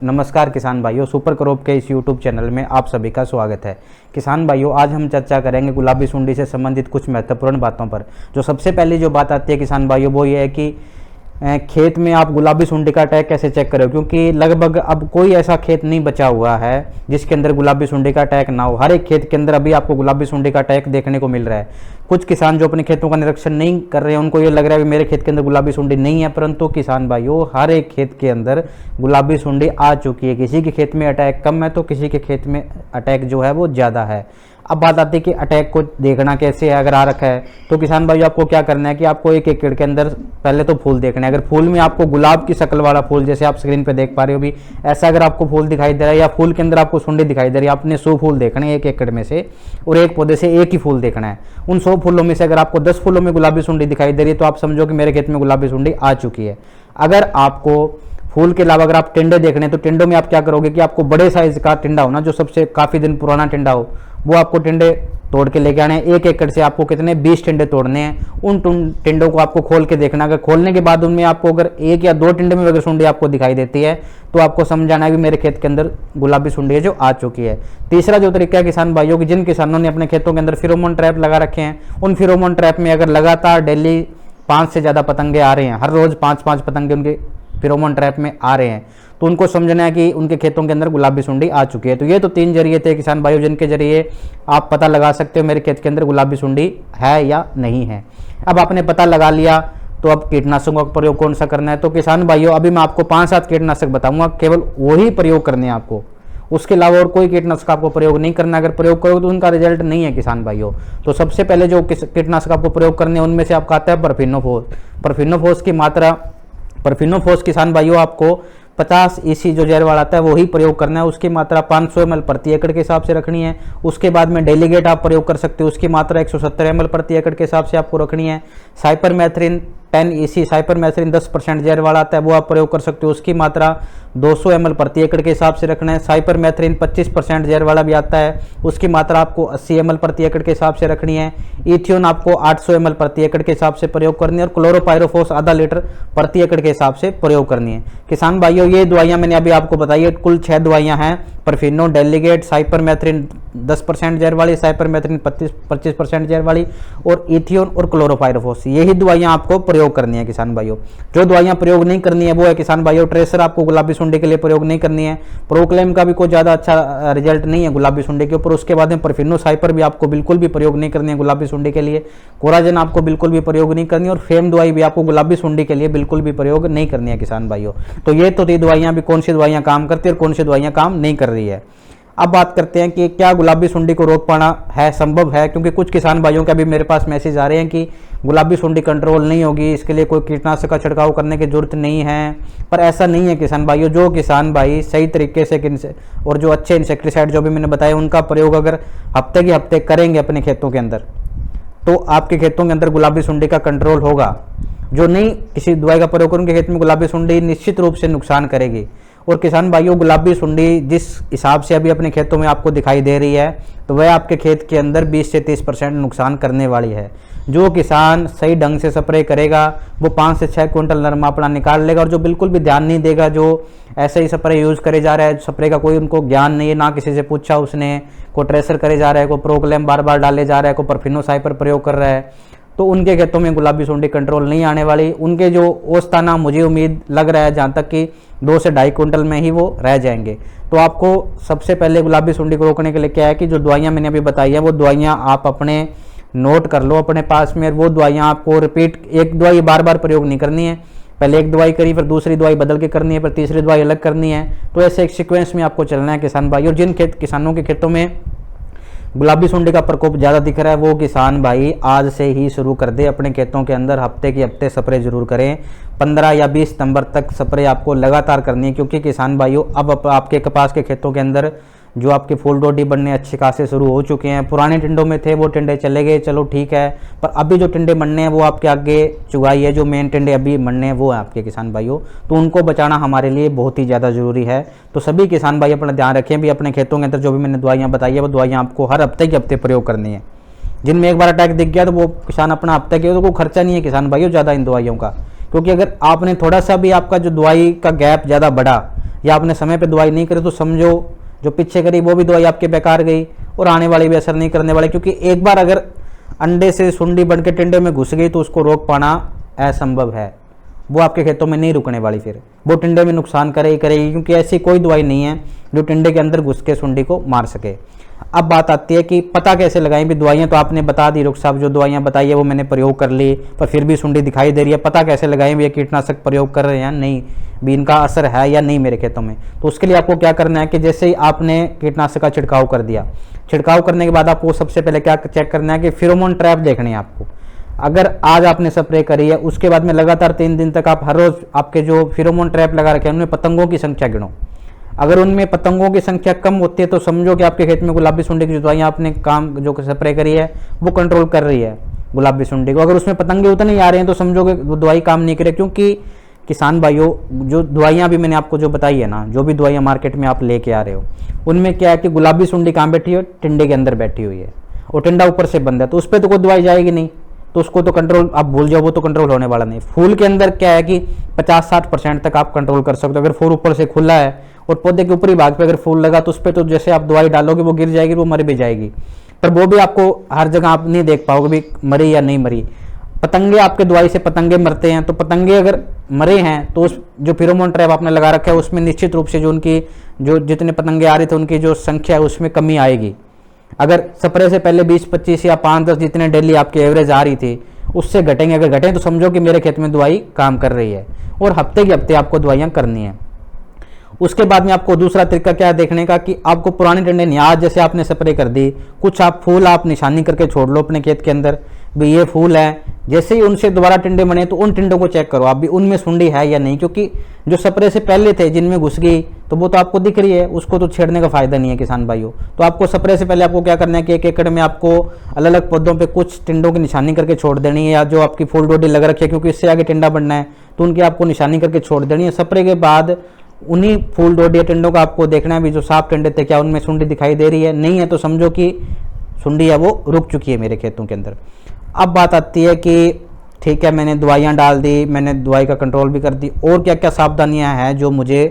नमस्कार किसान भाइयों, सुपर क्रॉप के इस यूट्यूब चैनल में आप सभी का स्वागत है। किसान भाइयों, आज हम चर्चा करेंगे गुलाबी सुंडी से संबंधित कुछ महत्वपूर्ण बातों पर। जो सबसे पहली जो बात आती है किसान भाइयों, वो ये है कि खेत में आप गुलाबी सुंडी का अटैक कैसे चेक करें, क्योंकि लगभग अब कोई ऐसा खेत नहीं बचा हुआ है जिसके अंदर गुलाबी सुंडी का अटैक ना हो। हर एक खेत के अंदर अभी आपको गुलाबी सुंडी का अटैक देखने को मिल रहा है। कुछ किसान जो अपने खेतों का निरीक्षण नहीं कर रहे हैं, उनको ये लग रहा है कि मेरे खेत के अंदर गुलाबी सुंडी नहीं है, परंतु किसान भाइयों, हर एक खेत के अंदर गुलाबी सुंडी आ चुकी है। किसी के खेत में अटैक कम है तो किसी के खेत में अटैक जो है वो ज़्यादा है। अब बात आती है कि अटैक को देखना कैसे है। अगर आ रखा है तो किसान भाई आपको क्या करना है कि आपको एक एकड़ के अंदर पहले तो फूल देखना है। अगर फूल में आपको गुलाब की शक्ल वाला फूल, जैसे आप स्क्रीन पे देख पा रहे हो भी, ऐसा अगर आपको फूल दिखाई दे रहा है या फूल के अंदर आपको सुंडी दिखाई दे रही है, आपने 100 फूल देखने हैं एक एकड़ में से, और एक पौधे से एक ही फूल देखना है। उन 100 फूलों में से अगर आपको 10 फूलों में गुलाबी सुंडी दिखाई दे रही है तो आप समझो कि मेरे खेत में गुलाबी सुंडी आ चुकी है। अगर आपको फूल के अलावा अगर आप टिंडे देखने हैं तो टिंडों में आप क्या करोगे कि आपको बड़े साइज का टिंडा हो ना, जो सबसे काफ़ी दिन पुराना टिंडा हो, वो आपको टिंडे तोड़ के लेके आने हैं। एक एकड़ से आपको कितने 20 टिंडे तोड़ने हैं। उन टिंडों को आपको खोल के देखना। अगर खोलने के बाद उनमें आपको अगर एक या दो टिंडे में अगर सुंडी आपको दिखाई देती है तो आपको समझाना है कि मेरे खेत के अंदर गुलाबी सुंडी है जो आ चुकी है। तीसरा जो तरीका है किसान भाइयों की, जिन किसानों ने अपने खेतों के अंदर फिरोमोन ट्रैप लगा रखे हैं, उन फिरोमोन ट्रैप में अगर लगातार डेली 5 से ज़्यादा पतंगे आ रहे हैं, हर रोज़ 5-5 पतंगे उनके फिरोमोन ट्रैप में आ रहे हैं, तो उनको समझना है कि उनके खेतों के अंदर गुलाबी सुंडी आ चुकी है। तो ये तो 3 जरिए थे किसान भाइयों जिनके जरिए आप पता लगा सकते हो मेरे खेत के अंदर गुलाबी सुंडी है या नहीं है। अब आपने पता लगा लिया तो अब कीटनाशकों का प्रयोग कौन सा करना है। तो किसान भाइयों, अभी मैं आपको 5-7 कीटनाशक बताऊंगा, केवल वही प्रयोग करने हैं आपको, उसके अलावा और कोई कीटनाशक आपको प्रयोग नहीं करना। अगर प्रयोग करोगे तो उनका रिजल्ट नहीं है किसान भाइयों। तो सबसे पहले जो कीटनाशक आपको प्रयोग करने हैं उनमें से आपका आता है परफिनोफोस। परफिनोफोस की मात्रा, परफिनोफोस किसान भाइयों आपको 50 EC जो जहर वाला आता है वही प्रयोग करना है। उसकी मात्रा 500 ml प्रति एकड़ के हिसाब से रखनी है। उसके बाद में डेलीगेट आप प्रयोग कर सकते हो, उसकी मात्रा 170 ml प्रति एकड़ के हिसाब से आपको रखनी है। साइपरमेथ्रिन 10 EC, साइपरमेथ्रिन 10% जहर वाला आता है, वो आप प्रयोग कर सकते हो, उसकी मात्रा 200 ml प्रति एकड़ के हिसाब से रखना है। साइपरमेथ्रिन 25% जहर वाला भी आता है, उसकी मात्रा आपको 80 ml प्रति एकड़ के हिसाब से रखनी है। इथियोन आपको 800 ml प्रति एकड़ के हिसाब से प्रयोग करनी है, और क्लोरोपाइरोफॉस आधा लीटर प्रति एकड़ के हिसाब से प्रयोग करनी है। किसान भाइयों, ये दवाइयां मैंने अभी आपको बताई है, कुल 6 दवाइयां हैं। परफिनो, डेलीगेट, साइपरमेथ्रिन 10% जहर वाली, साइपरमेथ्रिन 25% जहर वाली, और इथियोन और क्लोरोपाइरोफॉस, यही दवाइयां आपको प्रयोग करनी है किसान भाइयों। जो दवाइयां प्रयोग नहीं करनी है वो है किसान भाइयों, ट्रेसर आपको गुलाबी सुंडी के लिए प्रयोग नहीं करनी है। प्रोक्लेम का भी कोई ज़्यादा अच्छा रिजल्ट नहीं है गुलाबी सुंडी के ऊपर। उसके बाद में परफिनो साइपर भी आपको बिल्कुल भी प्रयोग नहीं करनी है गुलाबी सुंडी के लिए। कोराजन आपको बिल्कुल भी प्रयोग नहीं करनी है, और फेम दवाई भी आपको गुलाबी सुंडी के लिए बिल्कुल भी प्रयोग नहीं करनी है किसान भाइयों। तो ये तो थी दवाइयां भी, कौन सी दवाइयां काम करती है और कौन सी दवाइयां काम नहीं कर रही है। अब बात करते हैं कि क्या गुलाबी सुंडी को रोक पाना है, संभव है, क्योंकि कुछ किसान भाइयों के अभी मेरे पास मैसेज आ रहे हैं कि गुलाबी सुंडी कंट्रोल नहीं होगी, इसके लिए कोई कीटनाशक का छिड़काव करने की जरूरत नहीं है। पर ऐसा नहीं है किसान भाइयों। जो किसान भाई सही तरीके से और जो अच्छे इंसेक्टिसाइड जो भी मैंने बताया उनका प्रयोग अगर हफ्ते के हफ्ते करेंगे अपने खेतों के अंदर, तो आपके खेतों के अंदर गुलाबी सुंडी का कंट्रोल होगा। जो नहीं किसी दवाई का प्रयोग करेंगे खेत में, गुलाबी सुंडी निश्चित रूप से नुकसान करेगी। और किसान भाइयों, गुलाबी सुंडी जिस हिसाब से अभी अपने खेतों में आपको दिखाई दे रही है, तो वह आपके खेत के अंदर 20 से 30% नुकसान करने वाली है। जो किसान सही ढंग से स्प्रे करेगा वो 5 से 6 क्विंटल नरमा अपना निकाल लेगा, और जो बिल्कुल भी ध्यान नहीं देगा, जो ऐसे ही स्प्रे यूज़ करे जा रहा है, स्प्रे का कोई उनको ज्ञान नहीं है, ना किसी से पूछा उसने, को ट्रेसर करे जा रहा है, को प्रोक्लेम बार बार डाले जा रहा है, को परफिनो साइपर प्रयोग कर रहा है, तो उनके खेतों में गुलाबी सुंडी कंट्रोल नहीं आने वाली। उनके जो औसताना मुझे उम्मीद लग रहा है जहाँ तक कि 2 से 2.5 क्विंटल में ही वो रह जाएंगे। तो आपको सबसे पहले गुलाबी सुंडी को रोकने के लिए क्या है कि जो दवाइयाँ मैंने अभी बताई है वो दवाइयाँ आप अपने नोट कर लो अपने पास में। वो दवाइयाँ आपको रिपीट, एक दवाई बार बार प्रयोग नहीं करनी है। पहले एक दवाई करी, फिर दूसरी दवाई बदल के करनी है, फिर तीसरी दवाई अलग करनी है। तो ऐसे एक सीक्वेंस में आपको चलना है किसान भाई। और जिन किसानों के खेतों में गुलाबी सुंडी का प्रकोप ज़्यादा दिख रहा है वो किसान भाई आज से ही शुरू कर दे। अपने खेतों के अंदर हफ्ते के हफ्ते स्प्रे जरूर करें। 15 या 20 सितंबर तक स्प्रे आपको लगातार करनी है, क्योंकि किसान भाइयों अब आपके कपास के खेतों के अंदर जो आपके फूल डोडी बनने अच्छे खासे शुरू हो चुके हैं। पुराने टिंडों में थे वो टिंडे चले गए, चलो ठीक है, पर अभी जो टिंडे बनने हैं वो आपके आगे चुगाई है। जो मेन टिंडे अभी बनने हैं वो है आपके किसान भाइयों, तो उनको बचाना हमारे लिए बहुत ही ज़्यादा ज़रूरी है। तो सभी किसान भाई अपना ध्यान रखें भी। अपने खेतों के अंदर जो भी मैंने दवाइयाँ बताई है वो दवाइयाँ आपको हर हफ्ते के हफ्ते प्रयोग करनी है। जिनमें एक बार अटैक दिख गया तो वो किसान अपना हफ्ते के, तो कोई खर्चा नहीं है किसान भाइयों ज़्यादा इन दवाइयों का, क्योंकि अगर आपने थोड़ा सा भी आपका जो दवाई का गैप ज़्यादा बढ़ा, या आपने समय पे दवाई नहीं करी तो समझो जो पीछे करी वो भी दवाई आपके बेकार गई और आने वाली भी असर नहीं करने वाली, क्योंकि एक बार अगर अंडे से सुंडी बन के टिंडे में घुस गई तो उसको रोक पाना असंभव है। वो आपके खेतों में नहीं रुकने वाली, फिर वो टिंडे में नुकसान करेगी, क्योंकि ऐसी कोई दवाई नहीं है जो टिंडे के अंदर घुस के सुंडी को मार सके। अब बात आती है कि पता कैसे लगाएं। भी दवाइयाँ तो आपने बता दी डॉक्टर साहब, जो दवाइयाँ बताई है वो मैंने प्रयोग कर ली, पर फिर भी सुंडी दिखाई दे रही है। पता कैसे लगाएं भी ये कीटनाशक प्रयोग कर रहे हैं नहीं, भी इनका असर है या नहीं मेरे खेतों में। तो उसके लिए आपको क्या करना है कि जैसे ही आपने कीटनाशक का छिड़काव कर दिया, छिड़काव करने के बाद आपको सबसे पहले क्या चेक करना है कि फेरोमोन ट्रैप देखनी है आपको। अगर आज आपने स्प्रे करी है, उसके बाद में लगातार 3 दिन तक आप हर रोज आपके जो फेरोमोन ट्रैप लगा रखे हैं उनमें पतंगों की संख्या गिनो। अगर उनमें पतंगों की संख्या कम होती है तो समझो कि आपके खेत में गुलाबी सुंडी की जो दवाइयाँ आपने काम जो स्प्रे करी है वो कंट्रोल कर रही है गुलाबी सुंडी को। अगर उसमें पतंगे उतने ही आ रहे हैं तो समझो कि वो दवाई काम नहीं करे। क्योंकि किसान भाइयों, जो दवाइयाँ भी मैंने आपको जो बताई है ना, जो भी दवाइयाँ मार्केट में आप लेके आ रहे हो, उनमें क्या है कि गुलाबी सुंडी कहाँ बैठी है, टिंडे के अंदर बैठी हुई है और टिंडा ऊपर से बंद है, तो उस पर तो कोई दवाई जाएगी नहीं, तो उसको तो कंट्रोल आप भूल जाओ, वो तो कंट्रोल होने वाला नहीं। फूल के अंदर क्या है कि 50-60% तक आप कंट्रोल कर सकते हो। अगर फूल ऊपर से खुला है और पौधे के ऊपरी भाग पे अगर फूल लगा तो उस पर तो जैसे आप दवाई डालोगे वो गिर जाएगी, वो मर भी जाएगी, पर वो भी आपको हर जगह आप नहीं देख पाओगे भी मरी या नहीं मरी। पतंगे आपके दवाई से पतंगे मरते हैं, तो पतंगे अगर मरे हैं तो उस जो फेरोमोन ट्रैप आपने लगा रखा है उसमें निश्चित रूप से जो उनकी जो जितने पतंगे आ रहे थे उनकी जो संख्या है उसमें कमी आएगी। अगर स्प्रे से पहले 20-25 या 5-10 जितने डेली आपकी एवरेज आ रही थी उससे घटेंगे, अगर घटें तो समझो कि मेरे खेत में दवाई काम कर रही है, और हफ्ते के हफ्ते आपको दवाइयाँ करनी है। उसके बाद में आपको दूसरा तरीका क्या है देखने का कि आपको पुराने टिंडे नहीं, आज जैसे आपने स्प्रे कर दी, कुछ आप फूल आप निशानी करके छोड़ लो अपने खेत के अंदर भी ये फूल है, जैसे ही उनसे दोबारा टिंडे बने तो उन टिंडों को चेक करो आप भी उनमें सुंडी है या नहीं। क्योंकि जो स्प्रे से पहले थे जिनमें घुस गई तो वो तो आपको दिख रही है, उसको तो छेड़ने का फायदा नहीं है किसान भाइयों। तो आपको स्प्रे से पहले आपको क्या करना है कि 1 एकड़ में आपको अलग अलग पौधों पे कुछ टिंडों की निशानी करके छोड़ देनी है, या जो आपकी फूल डोडी लग रखी है क्योंकि इससे आगे टिंडा बनना है तो उनकी आपको निशानी करके छोड़ देनी है। स्प्रे के बाद उन्हीं फूल डोडी या टिंडों का आपको देखना है भी जो साफ टिंडे थे क्या उनमें सुंडी दिखाई दे रही है, नहीं है तो समझो कि सुंडी है वो रुक चुकी है मेरे खेतों के अंदर। अब बात आती है कि ठीक है मैंने दवाइयाँ डाल दी, मैंने दवाई का कंट्रोल भी कर दी, और क्या क्या सावधानियाँ हैं जो मुझे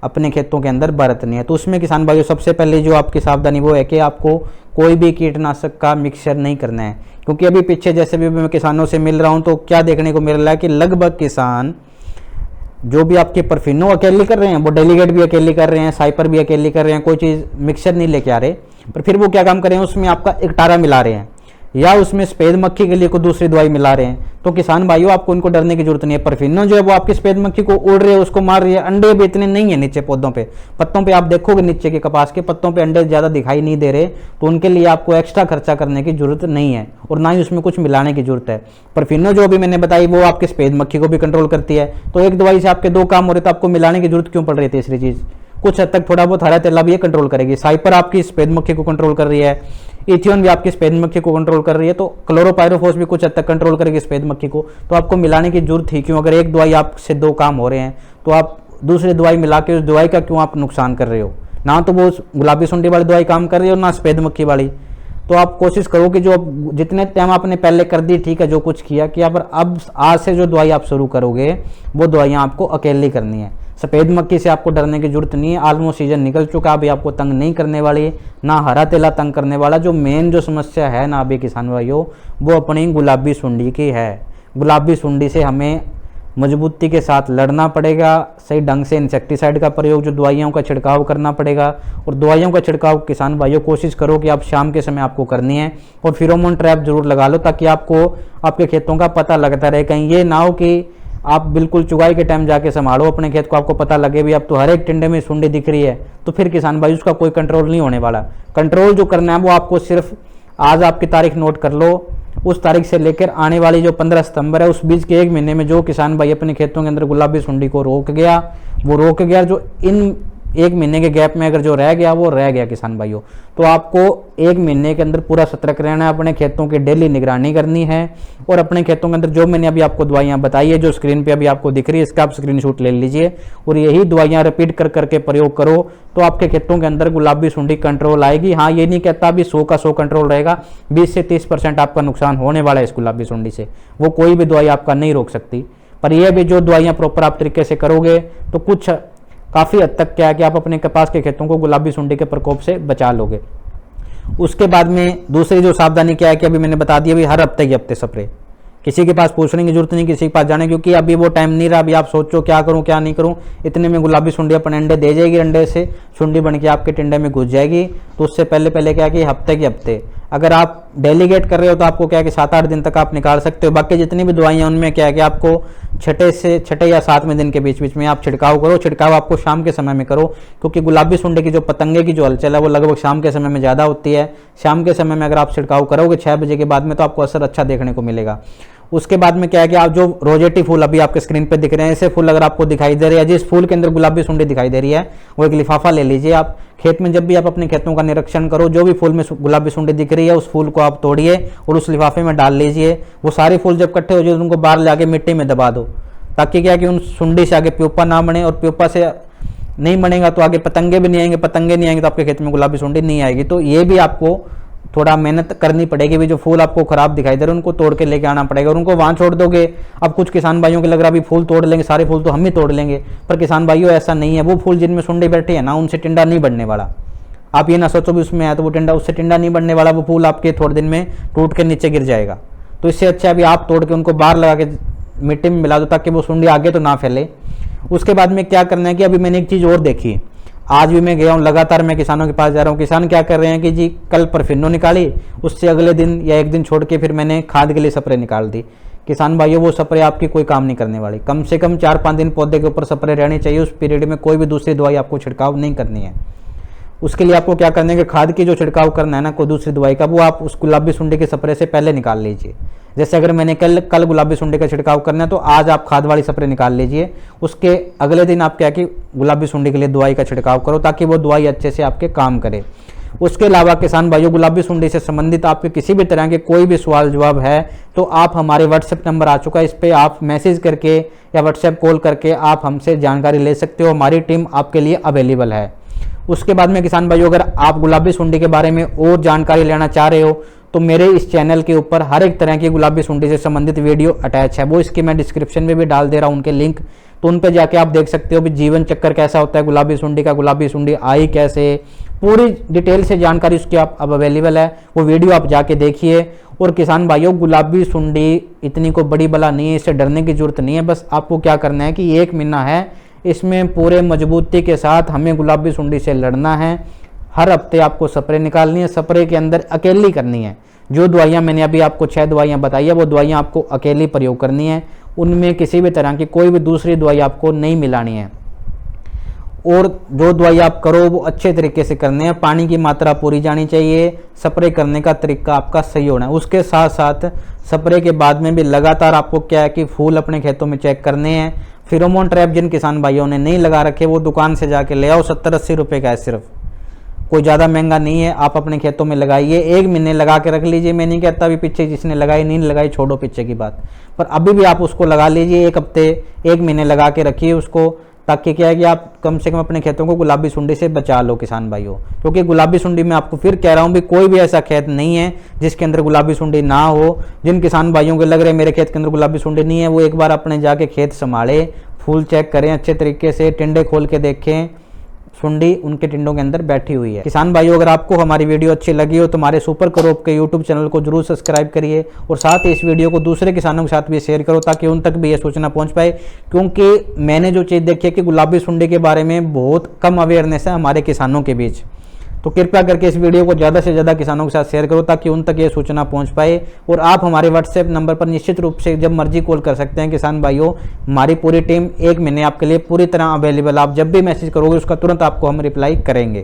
अपने खेतों के अंदर बरतनी है। तो उसमें किसान भाइयों सबसे पहले जो आपकी सावधानी वो है कि आपको कोई भी कीटनाशक का मिक्सचर नहीं करना है। क्योंकि अभी पीछे जैसे भी मैं किसानों से मिल रहा हूँ तो क्या देखने को मिल रहा है कि लगभग किसान जो भी आपके परफिनो अकेले कर रहे हैं, वो डेलीगेट भी अकेले कर रहे हैं, साइपर भी अकेले कर रहे हैं, कोई चीज़ मिक्सचर नहीं लेके आ रहे, पर फिर वो क्या काम कर रहे हैं उसमें आपका एकटारा मिला रहे हैं या उसमें सफेद मक्खी के लिए कोई दूसरी दवाई मिला रहे हैं। तो किसान भाइयों आपको इनको डरने की जरूरत नहीं है। परफिनो जो है वो आपकी सफेद मक्खी को उड़ रही है, उसको मार रही है। अंडे भी इतने नहीं है नीचे पौधों पे, पत्तों पे आप देखोगे नीचे के कपास के पत्तों पे अंडे ज़्यादा दिखाई नहीं दे रहे, तो उनके लिए आपको एक्स्ट्रा खर्चा करने की जरूरत नहीं है और ना ही उसमें कुछ मिलाने की जरूरत है। परफिनो जो अभी मैंने बताई वो आपकी सफेद मक्खी को भी कंट्रोल करती है, तो एक दवाई से आपके 2 काम हो रहे, तो आपको मिलाने की जरूरत क्यों पड़ रही है तीसरी चीज़। कुछ हद तक थोड़ा बहुत हरा तेला भी ये कंट्रोल करेगी। साइपर आपकी सफेद मक्खी को कंट्रोल कर रही है, इथियोन भी आपकी सफेद मक्खी को कंट्रोल कर रही है, तो क्लोरोपाइरोफॉस भी कुछ हद तक कंट्रोल करेगी सफेद मक्खी को। तो आपको मिलाने की जरूरत ही क्यों। अगर एक दवाई आपसे 2 काम हो रहे हैं तो आप दूसरी दवाई मिला के उस दवाई का क्यों आप नुकसान कर रहे हो। ना तो वो गुलाबी सुंडी वाली दवाई काम कर रही हो ना सफेद मक्खी वाली। तो आप कोशिश करो कि जो जितने टाइम आपने पहले कर दी ठीक है, जो कुछ किया पर अब आज से जो दवाई आप शुरू करोगे वो दवाइयाँ आपको अकेली करनी है। सफ़ेद मक्खी से आपको डरने की जरूरत नहीं है, ऑलमोस्ट सीजन निकल चुका, अभी आपको तंग नहीं करने वाली, ना हरा तेला तंग करने वाला। जो मेन जो समस्या है ना अभी किसान भाइयों वो अपनी गुलाबी सुंडी की है। गुलाबी सुंडी से हमें मजबूती के साथ लड़ना पड़ेगा, सही ढंग से इंसेक्टिसाइड का प्रयोग जो दवाइयों का छिड़काव करना पड़ेगा। और दवाइयों का छिड़काव किसान भाइयों कोशिश करो कि आप शाम के समय आपको करनी है, और फेरोमोन ट्रैप जरूर लगा लो ताकि आपको आपके खेतों का पता लगता रहे। कहीं ये ना हो कि आप बिल्कुल चुगाई के टाइम जाके संभालो अपने खेत को, आपको पता लगे भी अब तो हर एक टिंडे में सुंडी दिख रही है, तो फिर किसान भाई उसका कोई कंट्रोल नहीं होने वाला। कंट्रोल जो करना है वो आपको सिर्फ आज आपकी तारीख नोट कर लो, उस तारीख से लेकर आने वाली जो 15 सितंबर है उस बीच के 1 महीने में जो किसान भाई अपने खेतों के अंदर गुलाबी सुंडी को रोक गया वो रोक गया। जो इन 1 महीने के गैप में अगर जो रह गया वो रह गया किसान भाइयों। तो आपको 1 महीने के अंदर पूरा सतर्क रहना है, अपने खेतों की डेली निगरानी करनी है, और अपने खेतों के अंदर जो मैंने अभी आपको दवाइयाँ बताई है जो स्क्रीन पे अभी आपको दिख रही है इसका आप स्क्रीनशॉट ले लीजिए और यही दवाइयाँ रिपीट कर करके प्रयोग करो तो आपके खेतों के अंदर गुलाबी सुंडी कंट्रोल आएगी। हाँ, ये नहीं कहता अभी 100 का 100 कंट्रोल रहेगा, 20 से 30% आपका नुकसान होने वाला है इस गुलाबी सुंडी से, वो कोई भी दवाई आपका नहीं रोक सकती। पर यह भी जो दवाइयाँ प्रॉपर आप तरीके से करोगे तो कुछ काफ़ी हद तक क्या है कि आप अपने कपास के खेतों को गुलाबी सुंडी के प्रकोप से बचा लोगे। उसके बाद में दूसरी जो सावधानी क्या है कि अभी मैंने बता दिया, अभी हर हफ्ते के हफ्ते स्प्रे, किसी के पास पूछने की जरूरत नहीं, किसी के पास जाने, क्योंकि अभी वो टाइम नहीं रहा। अभी आप सोचो क्या करूं क्या नहीं करूं, इतने में गुलाबी सुंडी अपन अंडे दे जाएगी, अंडे से सुंडी बन के आपके टिंडे में घुस जाएगी। तो उससे पहले क्या कि हफ्ते के हफ्ते अगर आप डेलीगेट कर रहे हो तो आपको क्या है कि 7-8 दिन तक आप निकाल सकते हो। बाकी जितनी भी दवाइयाँ उनमें क्या है कि आपको छठे या 7वें दिन के बीच में आप छिड़काव करो। छिड़काव आपको शाम के समय में करो, क्योंकि गुलाबी सुंडी की जो पतंगे की जो हलचल है वो लगभग शाम के समय में ज़्यादा होती है। शाम के समय में अगर आप छिड़काव करोगे 6 बजे के बाद में तो आपको असर अच्छा देखने को मिलेगा। उसके बाद में क्या है कि आप जो रोजेटी फूल अभी आपके स्क्रीन पे दिख रहे हैं, ऐसे फूल अगर आपको दिखाई दे रहे हैं, जिस फूल के अंदर गुलाबी सुंडी दिखाई दे रही है, वो एक लिफाफा ले लीजिए। आप खेत में जब भी आप अपने खेतों का निरीक्षण करो, जो भी फूल में गुलाबी सुंडी दिख रही है उस फूल को आप तोड़िए और उस लिफाफे में डाल लीजिए। वो सारे फूल जब इकट्ठे हो जाए उनको बाहर ले आके मिट्टी में दबा दो, ताकि क्या है कि उन सुंडी से आगे प्यूपा ना बने, और प्यूपा से नहीं बनेगा तो आगे पतंगे भी नहीं आएंगे, पतंगे नहीं आएंगे तो आपके खेत में गुलाबी सुंडी नहीं आएगी। तो ये भी आपको थोड़ा मेहनत करनी पड़ेगी। भी जो फूल आपको खराब दिखाई दे रहे हैं उनको तोड़ के लेके आना पड़ेगा, और उनको वहां छोड़ दोगे। अब कुछ किसान भाइयों के लग रहा है अभी फूल तोड़ लेंगे, सारे फूल तो हम ही तोड़ लेंगे, पर किसान भाइयों ऐसा नहीं है। वो फूल जिनमें सुंडी बैठी है ना, उनसे टिंडा नहीं बढ़ने वाला। आप ये ना सोचो भी उसमें है तो वो टिंडा, उससे टिंडा नहीं बढ़ने वाला। वो फूल आपके थोड़े दिन में टूट के नीचे गिर जाएगा। तो इससे अच्छा अभी आप तोड़ के उनको बाहर लगा के मिट्टी में मिला दो, ताकि वो सुंडी आगे तो ना फैले। उसके बाद में क्या करना है कि अभी मैंने एक चीज़ और देखी, आज भी मैं गया हूँ, लगातार मैं किसानों के पास जा रहा हूँ। किसान क्या कर रहे हैं कि जी कल परफिन्नो निकाली, उससे अगले दिन या एक दिन छोड़ के फिर मैंने खाद के लिए स्प्रे निकाल दी। किसान भाइयों वो स्प्रे आपकी कोई काम नहीं करने वाली। कम से कम 4-5 दिन पौधे के ऊपर स्प्रे रहनी चाहिए। उस पीरियड में कोई भी दूसरी दवाई आपको छिड़काव नहीं करनी है। उसके लिए आपको क्या करना है कि खाद की जो छिड़काव करना है ना, कोई दूसरी दवाई का, वो आप उस गुलाबी सुंडी के स्प्रे से पहले निकाल लीजिए। जैसे अगर मैंने कल गुलाबी सुंडी का छिड़काव करना है तो आज आप खाद वाली स्प्रे निकाल लीजिए। उसके अगले दिन आप क्या कि गुलाबी सुंडी के लिए दवाई का छिड़काव करो, ताकि वो दवाई अच्छे से आपके काम करे। उसके अलावा किसान भाइयों, गुलाबी सुंडी से संबंधित आपके किसी भी तरह के कोई भी सवाल जवाब है तो आप हमारे व्हाट्सएप नंबर आ चुका है, इस पर आप मैसेज करके या व्हाट्सएप कॉल करके आप हमसे जानकारी ले सकते हो। हमारी टीम आपके लिए अवेलेबल है। उसके बाद में किसान भाइयों, अगर आप गुलाबी सुंडी के बारे में और जानकारी लेना चाह रहे हो तो मेरे इस चैनल के ऊपर हर एक तरह की गुलाबी सुंडी से संबंधित वीडियो अटैच है। वो इसकी मैं डिस्क्रिप्शन में भी डाल दे रहा हूँ उनके लिंक, तो उन पर जाके आप देख सकते हो भी जीवन चक्कर कैसा होता है गुलाबी सुंडी का, गुलाबी सुंडी आई कैसे, पूरी डिटेल से जानकारी उसकी आप अब अवेलेबल है। वो वीडियो आप जाके देखिए। और किसान भाइयों, गुलाबी सुंडी इतनी को बड़ी बला नहीं है, इससे डरने की जरूरत नहीं है। बस आपको क्या करना है कि 1 महीना है, इसमें पूरे मजबूती के साथ हमें गुलाबी सुंडी से लड़ना है। हर हफ्ते आपको स्प्रे निकालनी है, स्प्रे के अंदर अकेली करनी है। जो दवाइयाँ मैंने अभी आपको 6 दवाइयाँ बताई है, वो दवाइयाँ आपको अकेली प्रयोग करनी है। उनमें किसी भी तरह की कोई भी दूसरी दवाई आपको नहीं मिलानी है। और जो दवाई आप करो वो अच्छे तरीके से करने हैं, पानी की मात्रा पूरी जानी चाहिए, स्प्रे करने का तरीका आपका सही होना है। उसके साथ साथ स्प्रे के बाद में भी लगातार आपको क्या है कि फूल अपने खेतों में चेक करने हैं। फेरोमोन ट्रैप जिन किसान भाइयों ने नहीं लगा रखे वो दुकान से जाके ले आओ, 70-80 रुपये का है सिर्फ, कोई ज़्यादा महंगा नहीं है। आप अपने खेतों में लगाइए, 1 महीने लगा के रख लीजिए। मैं नहीं कहता अभी पीछे जिसने लगाई नहीं लगाई छोड़ो पीछे की बात, पर अभी भी आप उसको लगा लीजिए। 1 हफ्ते 1 महीने लगा के रखिए उसको, ताकि क्या है कि आप कम से कम अपने खेतों को गुलाबी सुंडी से बचा लो किसान भाइयों। क्योंकि गुलाबी सुंडी में आपको फिर कह रहा हूँ भी कोई भी ऐसा खेत नहीं है जिसके अंदर गुलाबी सुंडी ना हो। जिन किसान भाइयों को लग रहे मेरे खेत के अंदर गुलाबी सुंडी नहीं है, वो एक बार अपने जाके खेत संभाले, फूल चेक करें अच्छे तरीके से, टिंडे खोल के देखें सुंडी उनके टिंडों के अंदर बैठी हुई है। किसान भाइयों, अगर आपको हमारी वीडियो अच्छी लगी हो तो हमारे सुपर क्रॉप के यूट्यूब चैनल को जरूर सब्सक्राइब करिए, और साथ ही इस वीडियो को दूसरे किसानों के साथ भी शेयर करो, ताकि उन तक भी ये सूचना पहुंच पाए। क्योंकि मैंने जो चीज़ देखी है कि गुलाबी सुंडी के बारे में बहुत कम अवेयरनेस है हमारे किसानों के बीच। तो कृपया करके इस वीडियो को ज़्यादा से ज़्यादा किसानों के साथ शेयर करो, ताकि उन तक ये सूचना पहुंच पाए। और आप हमारे व्हाट्सएप नंबर पर निश्चित रूप से जब मर्जी कॉल कर सकते हैं किसान भाइयों। हमारी पूरी टीम 1 महीने आपके लिए पूरी तरह अवेलेबल। आप जब भी मैसेज करोगे उसका तुरंत आपको हम रिप्लाई करेंगे।